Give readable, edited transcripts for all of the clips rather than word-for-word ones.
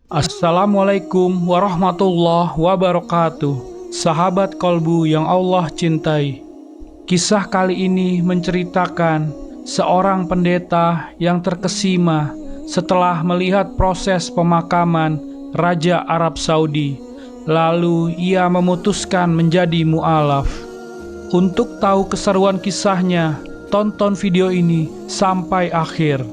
Assalamualaikum warahmatullahi wabarakatuh. Sahabat kolbu yang Allah cintai, kisah kali ini menceritakan seorang pendeta yang terkesima setelah melihat proses pemakaman Raja Arab Saudi. Lalu ia memutuskan menjadi mu'alaf. Untuk tahu keseruan kisahnya, tonton video ini sampai akhir.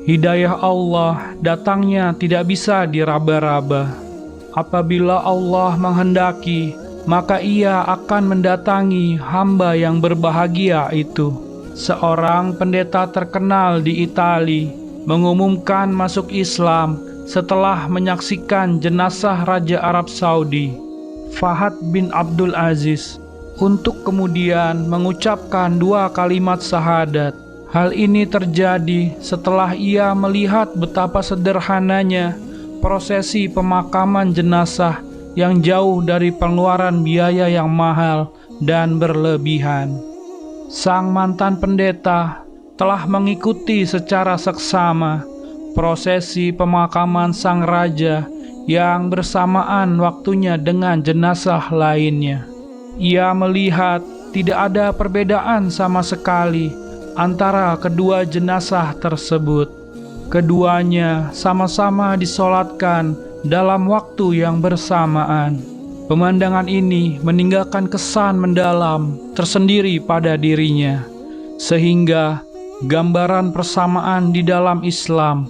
Hidayah Allah datangnya tidak bisa diraba-raba. Apabila Allah menghendaki, maka Ia akan mendatangi hamba yang berbahagia itu. Seorang pendeta terkenal di Italia mengumumkan masuk Islam setelah menyaksikan jenazah Raja Arab Saudi, Fahad bin Abdul Aziz, untuk kemudian mengucapkan 2 kalimat syahadat. Hal ini terjadi setelah ia melihat betapa sederhananya prosesi pemakaman jenazah yang jauh dari pengeluaran biaya yang mahal dan berlebihan. Sang mantan pendeta telah mengikuti secara seksama prosesi pemakaman sang raja yang bersamaan waktunya dengan jenazah lainnya. Ia melihat tidak ada perbedaan sama sekali antara kedua jenazah tersebut. Keduanya sama-sama disolatkan dalam waktu yang bersamaan. Pemandangan ini meninggalkan kesan mendalam tersendiri pada dirinya, sehingga gambaran persamaan di dalam Islam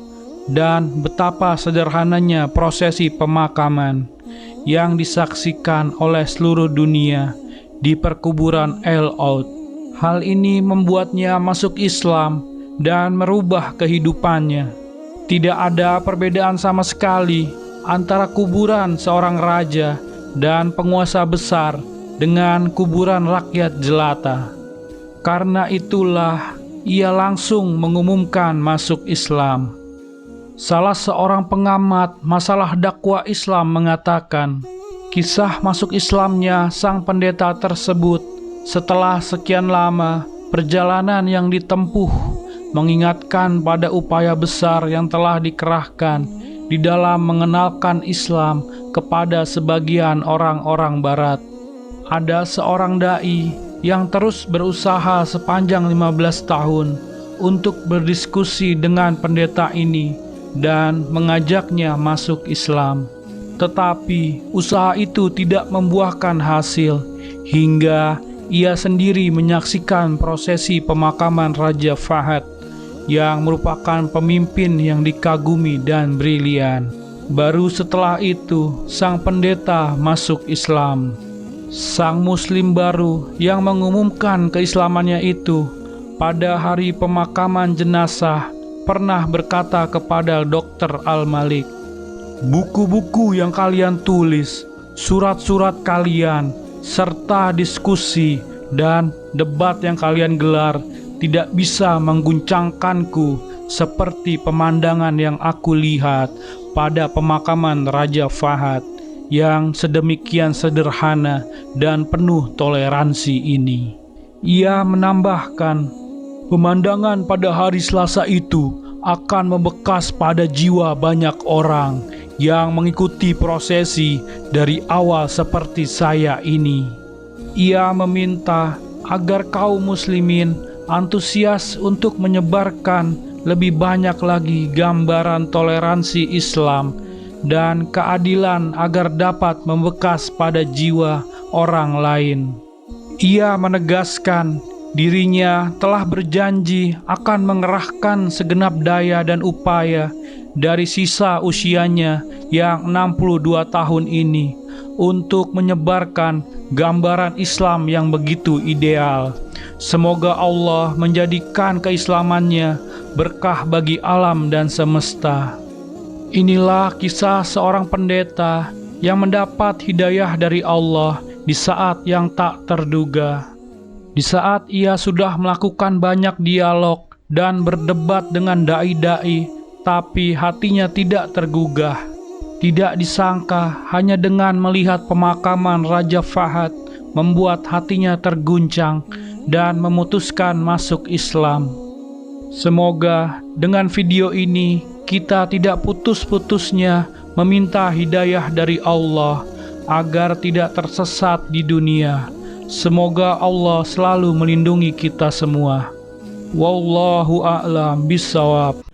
dan betapa sederhananya prosesi pemakaman yang disaksikan oleh seluruh dunia di perkuburan Al-Aud. Hal ini membuatnya masuk Islam dan merubah kehidupannya. Tidak ada perbedaan sama sekali antara kuburan seorang raja dan penguasa besar dengan kuburan rakyat jelata. Karena itulah ia langsung mengumumkan masuk Islam. Salah seorang pengamat masalah dakwah Islam mengatakan, kisah masuk Islamnya sang pendeta tersebut setelah sekian lama perjalanan yang ditempuh mengingatkan pada upaya besar yang telah dikerahkan di dalam mengenalkan Islam kepada sebagian orang-orang Barat. Ada seorang dai yang terus berusaha sepanjang 15 tahun untuk berdiskusi dengan pendeta ini dan mengajaknya masuk Islam. Tetapi usaha itu tidak membuahkan hasil hingga ia sendiri menyaksikan prosesi pemakaman Raja Fahad yang merupakan pemimpin yang dikagumi dan brilian. Baru setelah itu sang pendeta masuk Islam. Sang muslim baru yang mengumumkan keislamannya itu pada hari pemakaman jenazah pernah berkata kepada Dr. Al-Malik, "Buku-buku yang kalian tulis, surat-surat kalian, serta diskusi dan debat yang kalian gelar tidak bisa mengguncangkanku seperti pemandangan yang aku lihat pada pemakaman Raja Fahad yang sedemikian sederhana dan penuh toleransi ini." Ia menambahkan, pemandangan pada hari Selasa itu akan membekas pada jiwa banyak orang yang mengikuti prosesi dari awal seperti saya ini. Ia meminta agar kaum muslimin antusias untuk menyebarkan lebih banyak lagi gambaran toleransi Islam dan keadilan agar dapat membekas pada jiwa orang lain. Ia menegaskan dirinya telah berjanji akan mengerahkan segenap daya dan upaya dari sisa usianya yang 62 tahun ini untuk menyebarkan gambaran Islam yang begitu ideal. Semoga Allah menjadikan keislamannya berkah bagi alam dan semesta. Inilah kisah seorang pendeta yang mendapat hidayah dari Allah di saat yang tak terduga. Di saat ia sudah melakukan banyak dialog dan berdebat dengan dai-dai, tapi hatinya tidak tergugah. Tidak disangka hanya dengan melihat pemakaman Raja Fahad, membuat hatinya terguncang dan memutuskan masuk Islam. Semoga dengan video ini kita tidak putus-putusnya meminta hidayah dari Allah agar tidak tersesat di dunia. Semoga Allah selalu melindungi kita semua. Wallahu a'lam bishawab.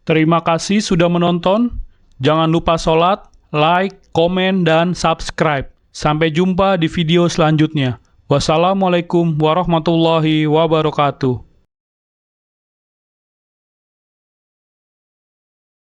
Terima kasih sudah menonton. Jangan lupa sholat, like, komen, dan subscribe. Sampai jumpa di video selanjutnya. Wassalamualaikum warahmatullahi wabarakatuh.